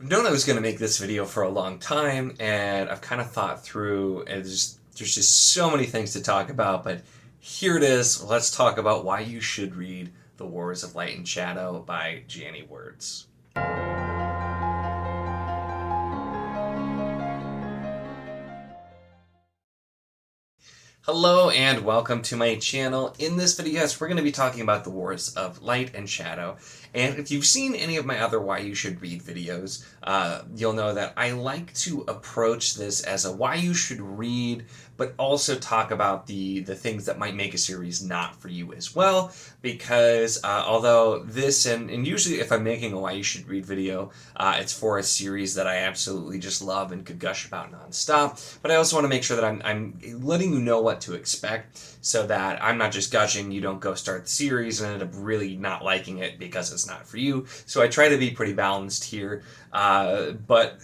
I've known I was going to make this video for a long time, and I've kind of thought through, and there's just so many things to talk about, but here it is. Let's talk about why you should read The Wars of Light and Shadow by Janny Wurts. Hello and welcome to my channel. In this video, yes, we're going to be talking about the Wars of Light and Shadow. And if you've seen any of my other Why You Should Read videos, you'll know that I like to approach this as a why you should read, but also talk about the things that might make a series not for you as well. Because although this, and usually if I'm making a Why You Should Read video, it's for a series that I absolutely just love and could gush about nonstop. But I also want to make sure that I'm letting you know what to expect, so that I'm not just gushing, you don't go start the series and end up really not liking it because it's not for you. So I try to be pretty balanced here, but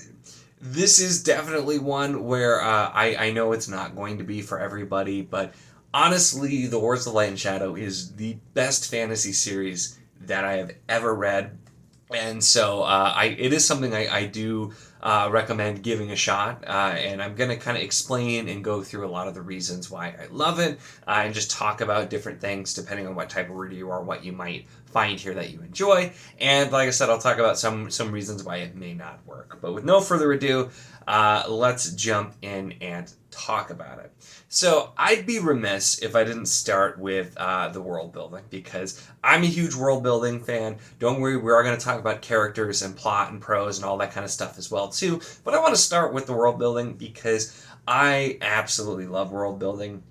this is definitely one where I know it's not going to be for everybody, but honestly, The Wars of Light and Shadow is the best fantasy series that I have ever read. And so it is something I do recommend giving a shot, and I'm going to kind of explain and go through a lot of the reasons why I love it, and just talk about different things depending on what type of reader you are, what you might find here that you enjoy. And like I said, I'll talk about some reasons why it may not work. But with no further ado, let's jump in and talk about it. So I'd be remiss if I didn't start with the world building, because I'm a huge world building fan. Don't worry, we are going to talk about characters and plot and prose and all that kind of stuff as well too. But I want to start with the world building because I absolutely love world building.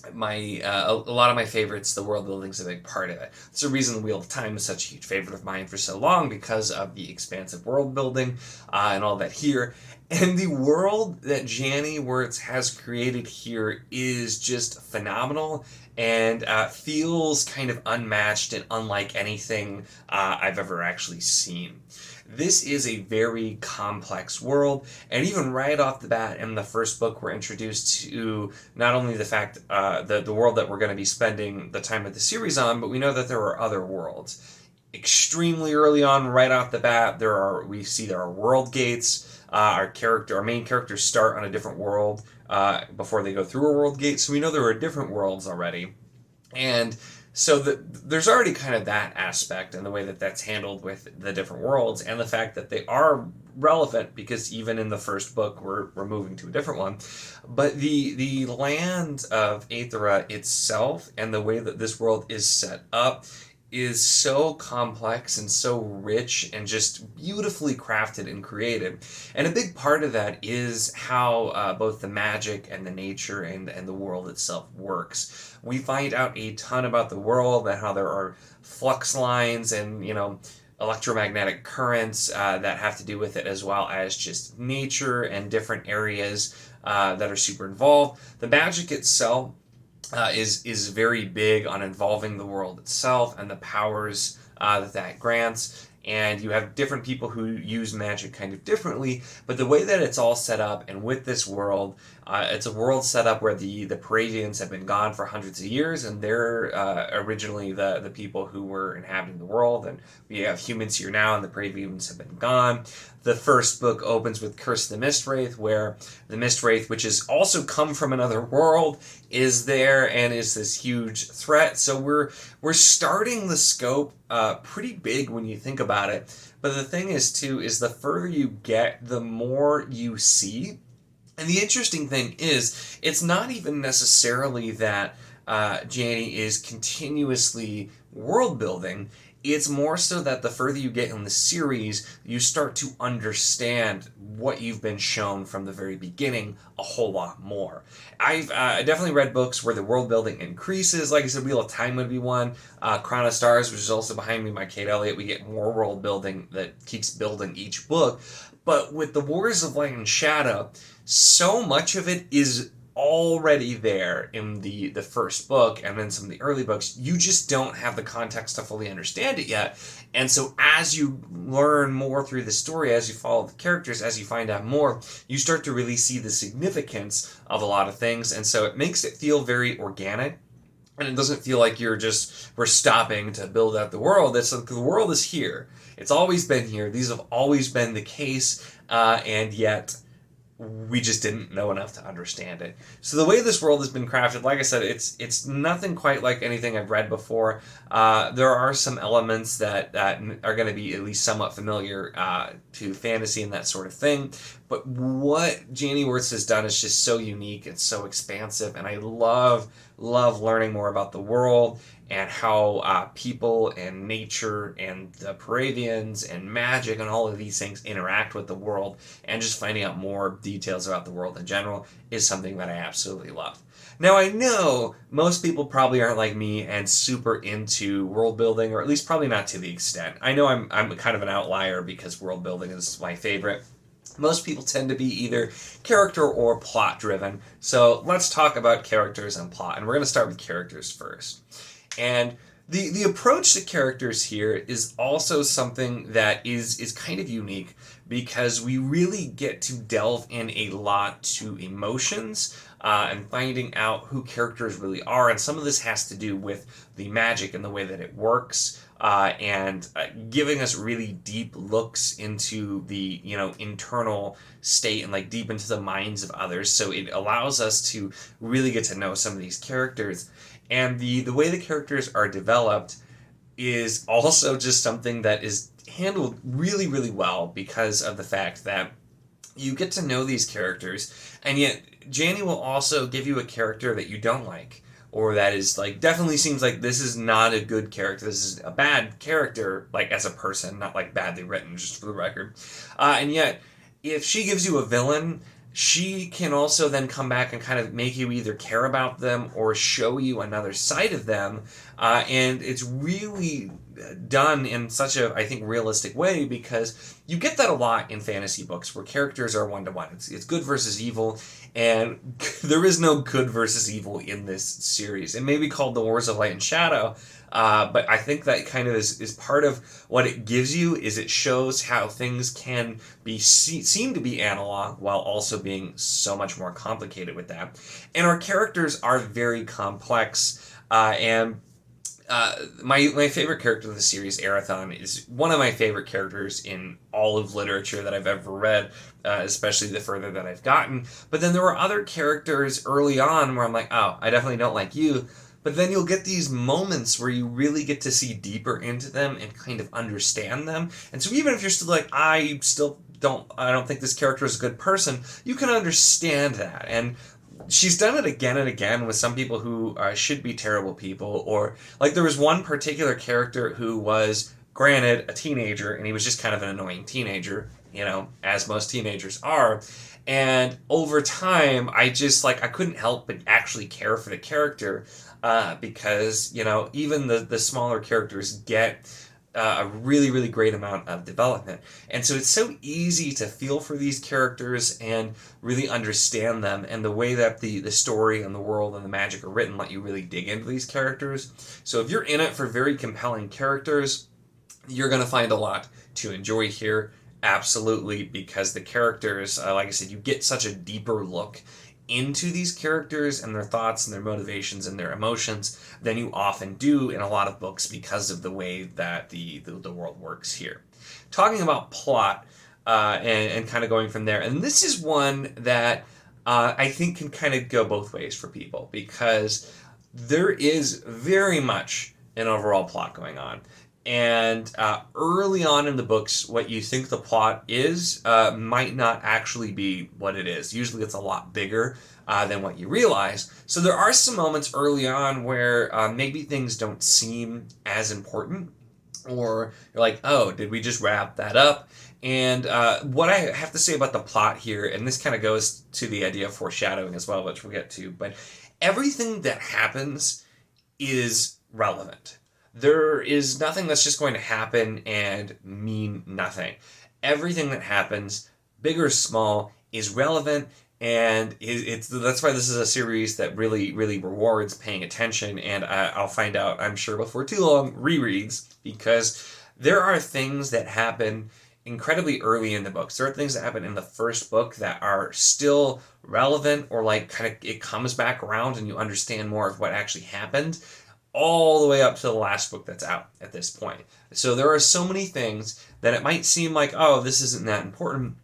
A lot of my favorites, the world building's a big part of it. It's the reason the Wheel of Time is such a huge favorite of mine for so long, because of the expansive world building and all that here. And the world that Janny Wurts has created here is just phenomenal, and feels kind of unmatched and unlike anything I've ever actually seen. This is a very complex world, and even right off the bat in the first book, we're introduced to not only the fact the world that we're going to be spending the time of the series on, but we know that there are other worlds. Extremely early on, right off the bat, there are world gates. Our main characters start on a different world before they go through a world gate, so we know there are different worlds already. And so there's already kind of that aspect, and the way that that's handled with the different worlds, and the fact that they are relevant, because even in the first book we're moving to a different one. But the land of Aethera itself, and the way that this world is set up, is so complex and so rich and just beautifully crafted and created. And a big part of that is how both the magic and the nature and the world itself works. We find out a ton about the world and how there are flux lines and, electromagnetic currents that have to do with it, as well as just nature and different areas that are super involved. The magic itself is very big on involving the world itself and the powers that grants. And you have different people who use magic kind of differently, but the way that it's all set up, and with this world, it's a world set up where the Pravians have been gone for hundreds of years, and they're originally the people who were inhabiting the world, and we have humans here now, and the Pravians have been gone. The first book opens with Curse the Mistwraith, where the Mistwraith, which has also come from another world, is there and is this huge threat. So we're starting the scope pretty big when you think about it. But the thing is too, is the further you get, the more you see. And the interesting thing is, it's not even necessarily that Janny is continuously world building. It's more so that the further you get in the series, you start to understand what you've been shown from the very beginning a whole lot more. I've definitely read books where the world building increases. Like I said, Wheel of Time would be one. Crown of Stars, which is also behind me by Kate Elliott, we get more world building that keeps building each book. But with the Wars of Light and Shadow, so much of it is already there in the first book, and then some of the early books. You just don't have the context to fully understand it yet. And so as you learn more through the story, as you follow the characters, as you find out more, you start to really see the significance of a lot of things. And so it makes it feel very organic. And it doesn't feel like we're stopping to build out the world. It's like the world is here. It's always been here. These have always been the case, and yet we just didn't know enough to understand it. So the way this world has been crafted, like I said, it's nothing quite like anything I've read before. There are some elements that are going to be at least somewhat familiar to fantasy and that sort of thing. But what Janny Wurts has done is just so unique and so expansive, and I love learning more about the world and how people and nature and the Paravians and magic and all of these things interact with the world, and just finding out more details about the world in general is something that I absolutely love. Now, I know most people probably aren't like me and super into world building, or at least probably not to the extent. I know I'm kind of an outlier because world building is my favorite. Most people tend to be either character or plot driven. So let's talk about characters and plot. And we're going to start with characters first. And the approach to characters here is also something that is kind of unique, because we really get to delve in a lot to emotions and finding out who characters really are. And some of this has to do with the magic and the way that it works, and giving us really deep looks into the internal state and like deep into the minds of others. So it allows us to really get to know some of these characters. And the way the characters are developed is also just something that is handled really, really well, because of the fact that you get to know these characters, and yet Janny will also give you a character that you don't like, or that is like definitely seems like this is not a good character, this is a bad character, like as a person, not like badly written, just for the record. And yet, if she gives you a villain, she can also then come back and kind of make you either care about them or show you another side of them. And it's really done in such a, I think, realistic way, because you get that a lot in fantasy books where characters are one-to-one. It's good versus evil, and there is no good versus evil in this series. It may be called The Wars of Light and Shadow, but I think that kind of is part of what it gives you, is it shows how things can be seem to be analog while also being so much more complicated with that. And our characters are very complex, and my favorite character of the series, Arathon, is one of my favorite characters in all of literature that I've ever read, especially the further that I've gotten. But then there were other characters early on where I'm like, oh, I definitely don't like you. But then you'll get these moments where you really get to see deeper into them and kind of understand them. And so even if you're still like, I don't think this character is a good person, you can understand that. And she's done it again and again with some people who should be terrible people, or like there was one particular character who was, granted, a teenager, and he was just kind of an annoying teenager, as most teenagers are. And over time, I couldn't help but actually care for the character, because, even the smaller characters get a really, really great amount of development. And so it's so easy to feel for these characters and really understand them, and the way that the story and the world and the magic are written let you really dig into these characters. So if you're in it for very compelling characters, you're going to find a lot to enjoy here, absolutely, because the characters, like I said, you get such a deeper look into these characters and their thoughts and their motivations and their emotions than you often do in a lot of books, because of the way that the world works here. Talking about plot, and kind of going from there, and this is one that I think can kind of go both ways for people, because there is very much an overall plot going on. And early on in the books, what you think the plot is might not actually be what it is. Usually it's a lot bigger than what you realize. So there are some moments early on where maybe things don't seem as important, or you're like, oh, did we just wrap that up? And what I have to say about the plot here, and this kind of goes to the idea of foreshadowing as well, which we'll get to, but everything that happens is relevant. There is nothing that's just going to happen and mean nothing. Everything that happens, big or small, is relevant, and that's why this is a series that really, really rewards paying attention, and I'll find out, I'm sure before too long, rereads, because there are things that happen incredibly early in the books. There are things that happen in the first book that are still relevant, or like kind of it comes back around and you understand more of what actually happened, all the way up to the last book that's out at this point. So there are so many things that it might seem like, oh, this isn't that important,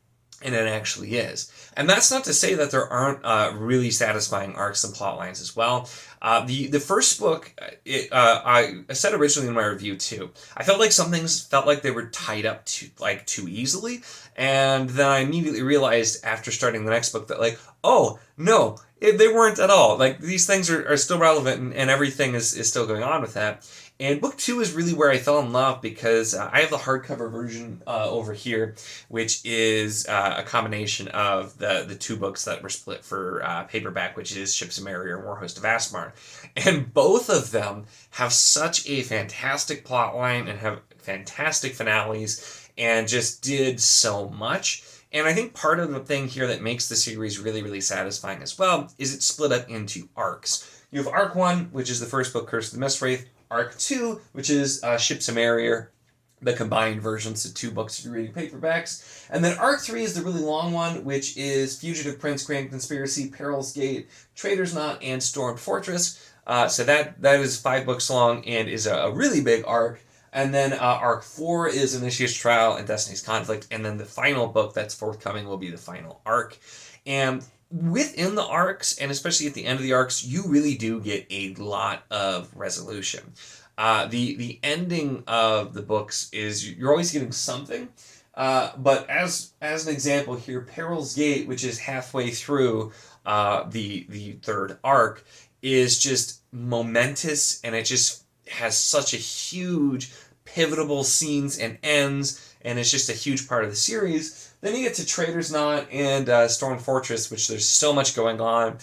and it actually is. And that's not to say that there aren't really satisfying arcs and plot lines as well. The first book, I said originally in my review too, I felt like some things felt like they were tied up too easily, and then I immediately realized after starting the next book that like, oh no, they weren't at all. Like these things are still relevant, and everything is still going on with that. And book 2 is really where I fell in love, because I have the hardcover version over here, which is a combination of the two books that were split for paperback, which is Ships of Merrier and Warhost of Asmar. And both of them have such a fantastic plot line and have fantastic finales and just did so much. And I think part of the thing here that makes the series really, really satisfying as well is it's split up into arcs. You have Arc 1, which is the first book, Curse of the Mistwraith. Arc 2, which is Ships of Merrier, the combined versions of two books if you're reading paperbacks. And then Arc 3 is the really long one, which is Fugitive Prince, Grand Conspiracy, Peril's Gate, Traitor's Knot, and Stormed Fortress. So that is 5 books long and is a really big arc. And then Arc 4 is Initiate's Trial and Destiny's Conflict. And then the final book that's forthcoming will be the final arc. And within the arcs, and especially at the end of the arcs, you really do get a lot of resolution. The ending of the books is you're always getting something. But as an example here, Peril's Gate, which is halfway through the third arc, is just momentous, and it just has such a huge pivotal scenes and ends, and it's just a huge part of the series. Then you get to Traitor's Knot and Storm Fortress, which there's so much going on.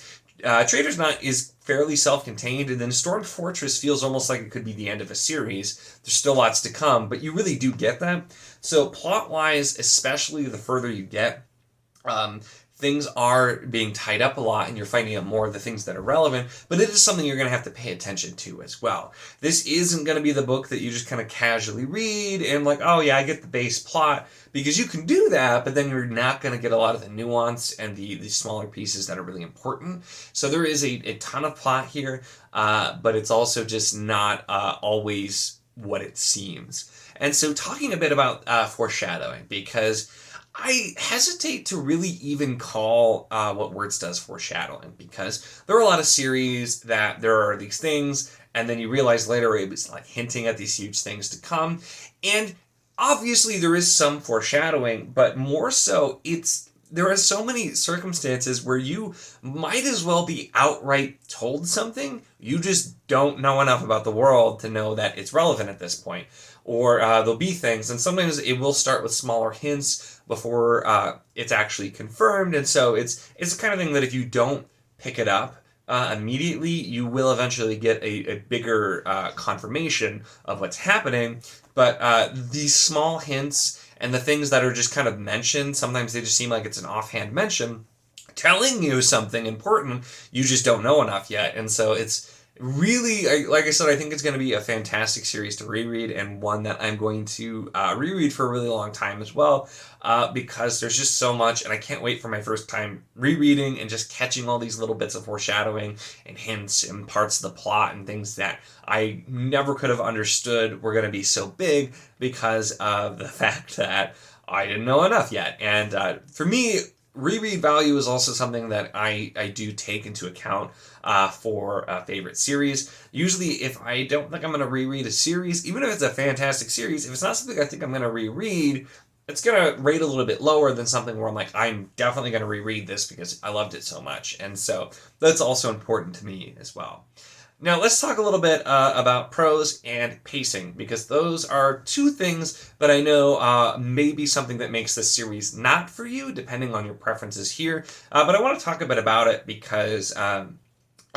Traitor's Knot is fairly self-contained, and then Storm Fortress feels almost like it could be the end of a series. There's still lots to come, but you really do get that. So plot-wise, especially the further you get, things are being tied up a lot, and you're finding out more of the things that are relevant, but it is something you're going to have to pay attention to as well. This isn't going to be the book that you just kind of casually read and like, oh yeah, I get the base plot, because you can do that, but then you're not going to get a lot of the nuance and the smaller pieces that are really important. So there is a ton of plot here, but it's also just not always what it seems. And so talking a bit about foreshadowing, because I hesitate to really even call what Wurts does foreshadowing, because there are a lot of series that there are these things, and then you realize later it was like hinting at these huge things to come. And obviously there is some foreshadowing, but more so there are so many circumstances where you might as well be outright told something. You just don't know enough about the world to know that it's relevant at this point. Or there'll be things, and sometimes it will start with smaller hints before it's actually confirmed. And so it's the kind of thing that if you don't pick it up immediately, you will eventually get a bigger confirmation of what's happening. But these small hints and the things that are just kind of mentioned, sometimes they just seem like it's an offhand mention, telling you something important, you just don't know enough yet. And so it's really, like I said, I think it's going to be a fantastic series to reread, and one that I'm going to reread for a really long time as well, because there's just so much, and I can't wait for my first time rereading and just catching all these little bits of foreshadowing and hints and parts of the plot and things that I never could have understood were going to be so big because of the fact that I didn't know enough yet. And for me, reread value is also something that I do take into account for a favorite series. Usually, if I don't think I'm going to reread a series, even if it's a fantastic series, if it's not something I think I'm going to reread, it's going to rate a little bit lower than something where I'm like, I'm definitely going to reread this because I loved it so much. And so that's also important to me as well. Now, let's talk a little bit about prose and pacing, because those are two things that I know may be something that makes this series not for you, depending on your preferences here. But I want to talk a bit about it because I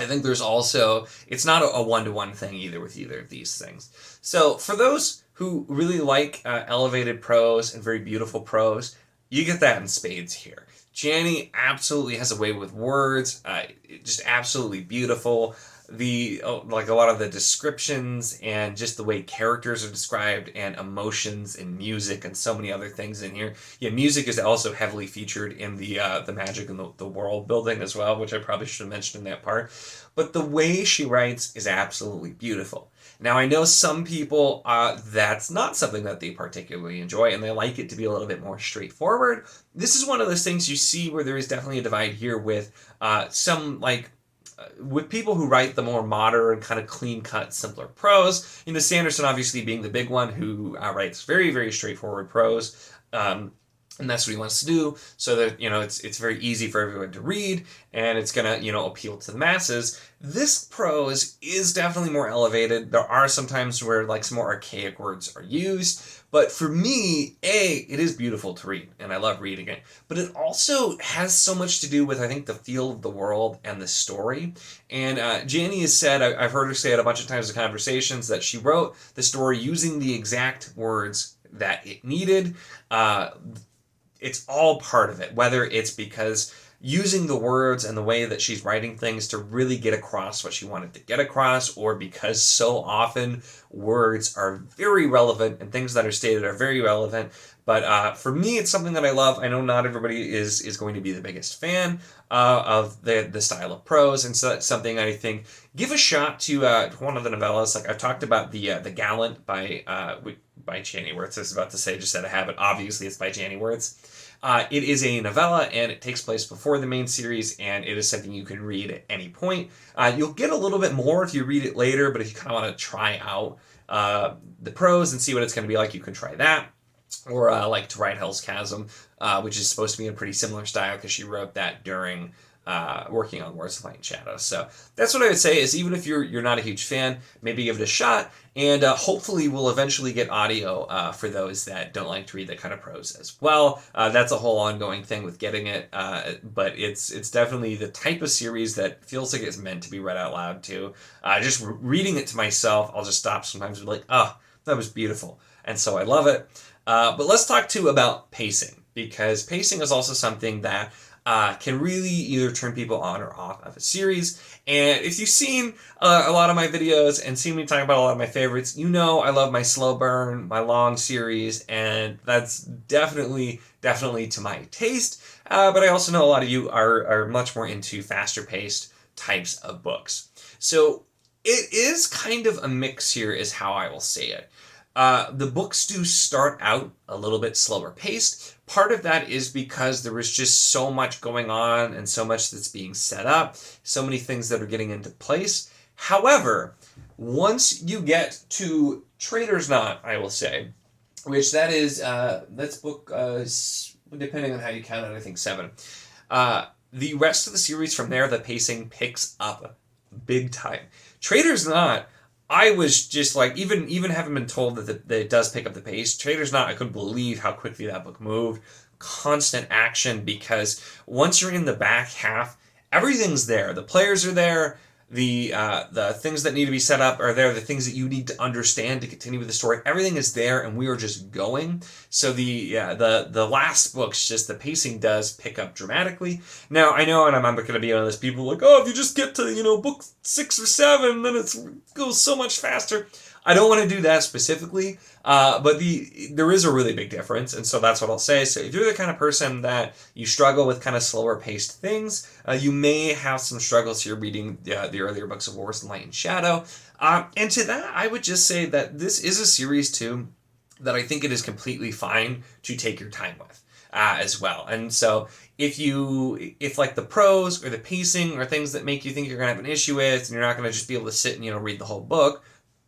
think there's also, it's not a one-to-one thing either with either of these things. So for those who really like elevated prose and very beautiful prose, you get that in spades here. Janny absolutely has a way with words, just absolutely beautiful. like a lot of the descriptions and just the way characters are described and emotions and music and so many other things in here. Yeah, music is also heavily featured in the magic and the world building as well, which I probably should have mentioned in that part. But the way she writes is absolutely beautiful. Now, I know some people, that's not something that they particularly enjoy, and they like it to be a little bit more straightforward. This is one of those things you see where there is definitely a divide here with with people who write the more modern, kind of clean-cut, simpler prose. Sanderson obviously being the big one who writes very, very straightforward prose. And that's what he wants to do, so that it's very easy for everyone to read, and it's gonna appeal to the masses. This prose is definitely more elevated. There are some times where some more archaic words are used, but for me, it is beautiful to read, and I love reading it. But it also has so much to do with, I think, the feel of the world and the story. And Janny has said, I've heard her say it a bunch of times in conversations, that she wrote the story using the exact words that it needed. It's all part of it, whether it's because using the words and the way that she's writing things to really get across what she wanted to get across, or because so often words are very relevant and things that are stated are very relevant. But for me, it's something that I love. I know not everybody is going to be the biggest fan of the style of prose, and so that's something I think give a shot to one of the novellas. Like I've talked about the Gallant by Janny Wurts. I was about to say just out of habit. Obviously, it's by Janny Wurts. It is a novella, and it takes place before the main series, and it is something you can read at any point. You'll get a little bit more if you read it later, but if you kind of want to try out the prose and see what it's going to be like, you can try that. Or To Ride Hell's Chasm, which is supposed to be in a pretty similar style because she wrote that during working on Words of Light and Shadow. So that's what I would say is, even if you're not a huge fan, maybe give it a shot, and hopefully we'll eventually get audio for those that don't like to read that kind of prose as well. That's a whole ongoing thing with getting it, but it's definitely the type of series that feels like it's meant to be read out loud too. Just reading it to myself, I'll just stop sometimes and be like, oh, that was beautiful. And so I love it. But let's talk too about pacing, because pacing is also something that can really either turn people on or off of a series. And if you've seen a lot of my videos and seen me talk about a lot of my favorites, I love my slow burn, my long series, and that's definitely to my taste. But I also know a lot of you are much more into faster paced types of books. So it is kind of a mix here is how I will say it. The books do start out a little bit slower paced. Part of that is because there was just so much going on and so much that's being set up, so many things that are getting into place. However, once you get to Trader's Knot, I will say, which that's book, depending on how you count it, I think 7. The rest of the series from there, the pacing picks up big time. Trader's Knot, I was just like, even having been told that it does pick up the pace, Trader's Knot, I couldn't believe how quickly that book moved. Constant action, because once you're in the back half, everything's there. The players are there. The things that need to be set up are there. The things that you need to understand to continue with the story, everything is there, and we are just going. So the last books, just the pacing does pick up dramatically. Now I know, and I'm going to be one of those people like, oh, if you just get to book 6 or 7, then it goes so much faster. I don't want to do that specifically, but there is a really big difference, and so that's what I'll say. So if you're the kind of person that you struggle with kind of slower paced things, you may have some struggles here reading the earlier books of Words of Light and Shadow. And to that, I would just say that this is a series too that I think it is completely fine to take your time with as well. And so if the prose or the pacing or things that make you think you're going to have an issue with, and you're not going to just be able to sit and read the whole book,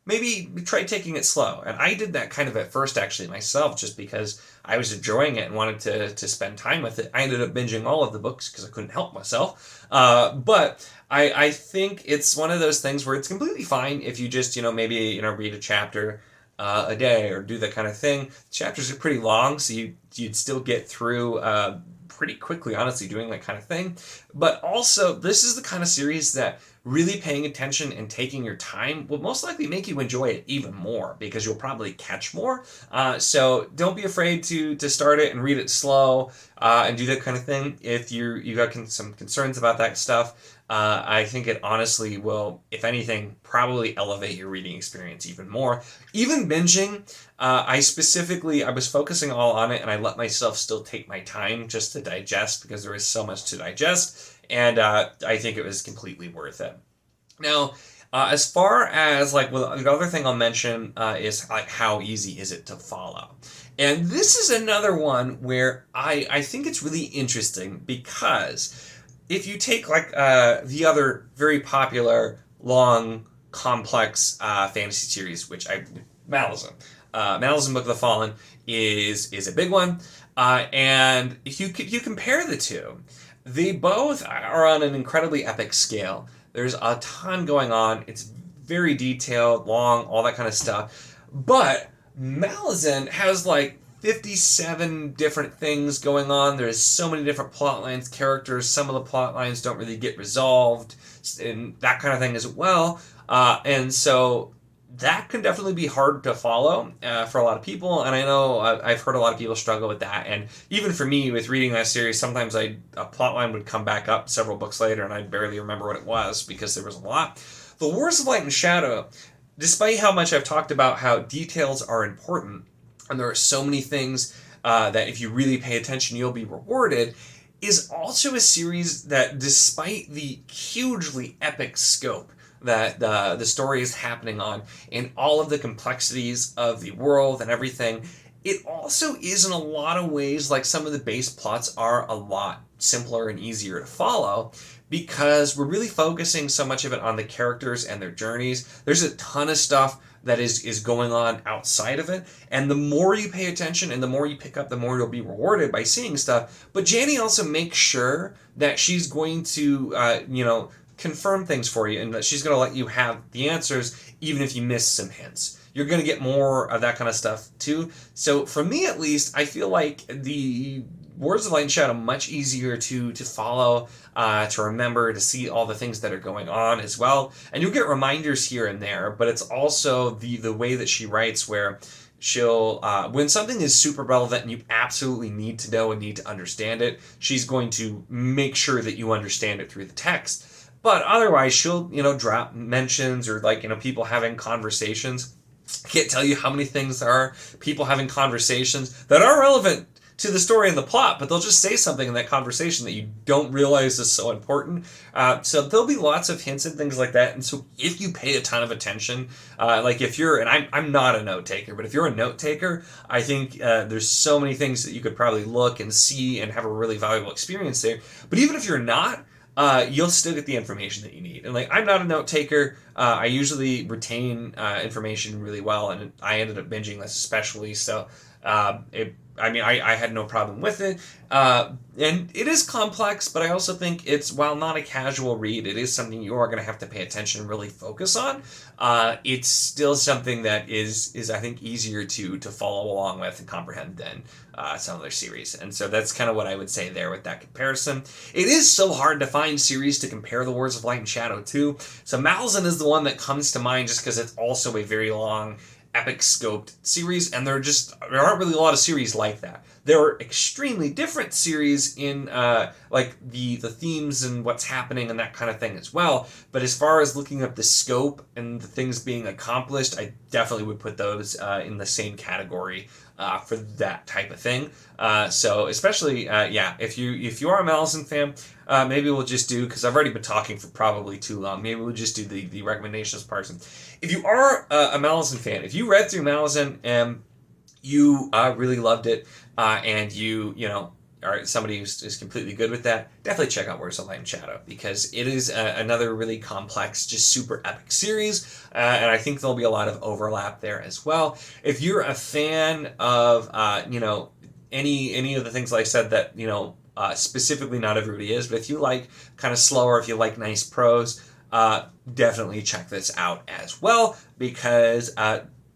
maybe try taking it slow. And I did that kind of at first, actually, myself, just because I was enjoying it and wanted to spend time with it. I ended up binging all of the books because I couldn't help myself. But I think it's one of those things where it's completely fine if you just, maybe, read a chapter a day or do that kind of thing. Chapters are pretty long, so you'd still get through pretty quickly, honestly, doing that kind of thing. But also, this is the kind of series that really paying attention and taking your time will most likely make you enjoy it even more because you'll probably catch more. So don't be afraid to start it and read it slow and do that kind of thing. If you got some concerns about that stuff, I think it honestly will, if anything, probably elevate your reading experience even more. Even binging, I was focusing all on it, and I let myself still take my time just to digest because there is so much to digest, and I think it was completely worth it. Now, as far as like, well, the other thing I'll mention is like how easy is it to follow. And this is another one where I think it's really interesting because if you take like the other very popular, long, complex fantasy series, which Malazan. Malazan Book of the Fallen is a big one. And if you compare the two, they both are on an incredibly epic scale. There's a ton going on. It's very detailed, long, all that kind of stuff. But Malazan has like 57 different things going on. There's so many different plot lines, characters. Some of the plot lines don't really get resolved, and that kind of thing as well. And so that can definitely be hard to follow for a lot of people. And I know I've heard a lot of people struggle with that. And even for me, with reading that series, sometimes a plot line would come back up several books later, and I'd barely remember what it was because there was a lot. The Wars of Light and Shadow, despite how much I've talked about how details are important, and there are so many things that if you really pay attention, you'll be rewarded, is also a series that, despite the hugely epic scope that the story is happening on and all of the complexities of the world and everything, it also is in a lot of ways like some of the base plots are a lot simpler and easier to follow because we're really focusing so much of it on the characters and their journeys. There's a ton of stuff that is going on outside of it, and the more you pay attention and the more you pick up, the more you'll be rewarded by seeing stuff. But Janny also makes sure that she's going to confirm things for you, and that she's going to let you have the answers even if you miss some hints. You're going to get more of that kind of stuff too. So for me at least, I feel like the Words of Light and Shadow much easier to follow, to remember, to see all the things that are going on as well. And you'll get reminders here and there, but it's also the way that she writes where she'll, when something is super relevant and you absolutely need to know and need to understand it, she's going to make sure that you understand it through the text. But otherwise, she'll, drop mentions or people having conversations. I can't tell you how many things there are, people having conversations that are relevant to the story and the plot, but they'll just say something in that conversation that you don't realize is so important. So there'll be lots of hints and things like that. And so if you pay a ton of attention, like if you're, and I'm not a note taker, but if you're a note taker, I think there's so many things that you could probably look and see and have a really valuable experience there. But even if you're not, you'll still get the information that you need. And I'm not a note taker. I usually retain information really well, and I ended up binging this especially. So I had no problem with it. And it is complex, but I also think it's, while not a casual read, it is something you are going to have to pay attention and really focus on. It's still something that is I think, easier to follow along with and comprehend than some other series. And so that's kind of what I would say there with that comparison. It is so hard to find series to compare the Words of Light and Shadow to. So Malazan is the one that comes to mind just because it's also a very long, epic scoped series, and there aren't really a lot of series like that. There are extremely different series in the themes and what's happening and that kind of thing as well. But as far as looking at the scope and the things being accomplished, I definitely would put those in the same category for that type of thing. So especially, if you are a Malazan fan, maybe we'll just do, because I've already been talking for probably too long, maybe we'll just do the recommendations part. If you are a Malazan fan, if you read through Malazan and you really loved it, and you are somebody who's completely good with that, definitely check out Words of Light and Shadow, because it is another really complex, just super epic series, and I think there'll be a lot of overlap there as well. If you're a fan of any of the things like I said that specifically not everybody is, but if you like kind of slower, if you like nice prose, definitely check this out as well, because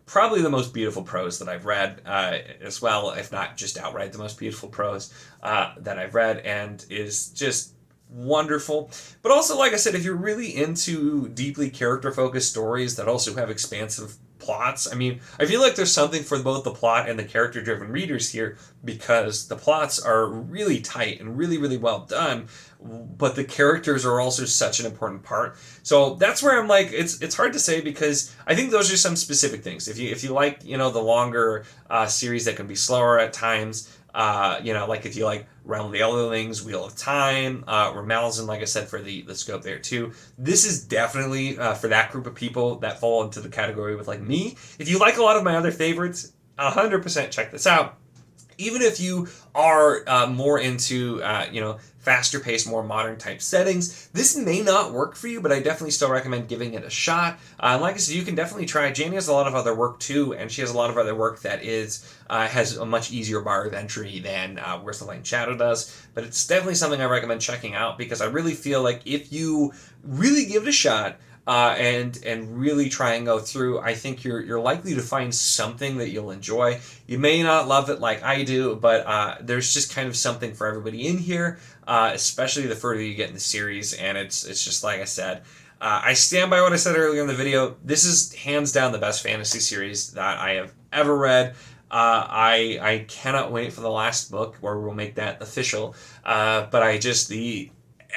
probably the most beautiful prose that I've read as well, if not just outright the most beautiful prose that I've read, and is just wonderful. But also, like I said, if you're really into deeply character-focused stories that also have expansive plots, I mean, I feel like there's something for both the plot and the character-driven readers here, because the plots are really tight and really, really well done, but the characters are also such an important part. So that's where I'm like, it's hard to say, because I think those are some specific things. If you like, the longer series that can be slower at times, like if you like Realm of the Elderlings, Wheel of Time, Ramalzin, like I said, for the scope there too. This is definitely for that group of people that fall into the category with like me. If you like a lot of my other favorites, 100% check this out. Even if you are more into, faster paced, more modern type settings, this may not work for you, but I definitely still recommend giving it a shot. Like I said, you can definitely try. Janny has a lot of other work too, and she has a lot of other work that has a much easier bar of entry than Where's the Light and Shadow does. But it's definitely something I recommend checking out, because I really feel like if you really give it a shot, and really try and go through, I think you're likely to find something that you'll enjoy. You may not love it like I do, but there's just kind of something for everybody in here, especially the further you get in the series. And it's just like I said, I stand by what I said earlier in the video. This is hands down the best fantasy series that I have ever read. I cannot wait for the last book, where we'll make that official. But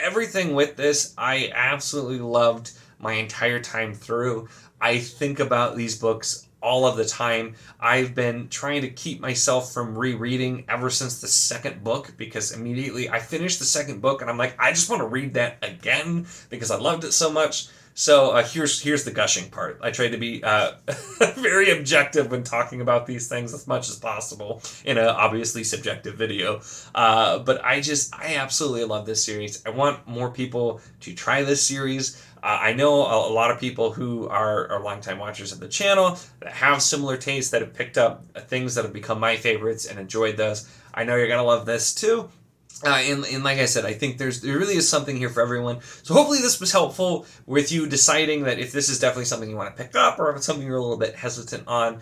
everything with this, I absolutely loved my entire time through. I think about these books all of the time. I've been trying to keep myself from rereading ever since the second book, because immediately I finished the second book and I'm like, I just want to read that again because I loved it so much. So here's the gushing part. I try to be very objective when talking about these things as much as possible in a obviously subjective video. But I absolutely love this series. I want more people to try this series. I know a lot of people who are longtime watchers of the channel that have similar tastes, that have picked up things that have become my favorites and enjoyed those. I know you're going to love this too. And like I said, I think there really is something here for everyone. So hopefully this was helpful with you deciding that if this is definitely something you want to pick up, or if it's something you're a little bit hesitant on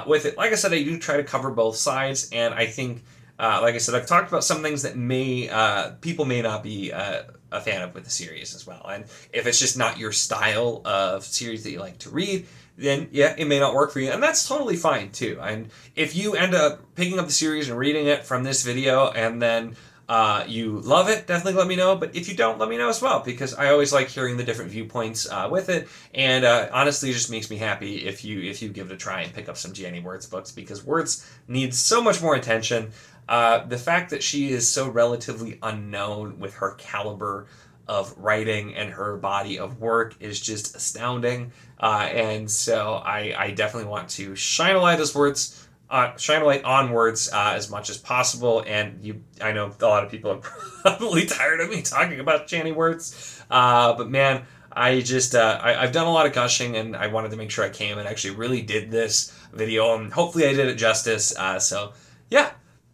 with it. Like I said, I do try to cover both sides, and I think, like I said, I've talked about some things that people may not be a fan of with the series as well. And if it's just not your style of series that you like to read, then yeah, it may not work for you, and that's totally fine too. And if you end up picking up the series and reading it from this video, and then you love it, definitely let me know. But if you don't, let me know as well, because I always like hearing the different viewpoints with it. And honestly, it just makes me happy if you give it a try and pick up some Janny Wurts books, because Wurts needs so much more attention. The fact that she is so relatively unknown with her caliber of writing and her body of work is just astounding. And so I definitely want to shine a light on Wurts as much as possible. And I know a lot of people are probably tired of me talking about Janny Wurts, but man, I've done a lot of gushing, and I wanted to make sure I came and actually really did this video, and hopefully I did it justice. So yeah.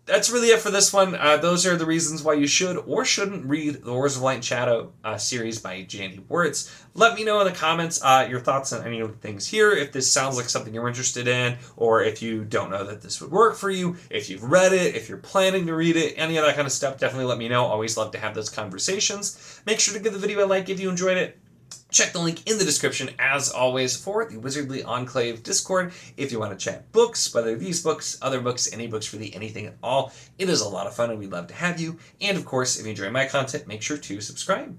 That's really it for this one. Those are the reasons why you should or shouldn't read the Wars of Light and Shadow series by Janny Wurts. Let me know in the comments your thoughts on any of the things here, if this sounds like something you're interested in, or if you don't know that this would work for you, if you've read it, if you're planning to read it, any of that kind of stuff. Definitely let me know. Always love to have those conversations. Make sure to give the video a like if you enjoyed it. Check the link in the description, as always, for the Wizardly Enclave Discord if you want to chat books, whether these books, other books, any books, really anything at all. It is a lot of fun, and we'd love to have you. And of course, if you enjoy my content, make sure to subscribe.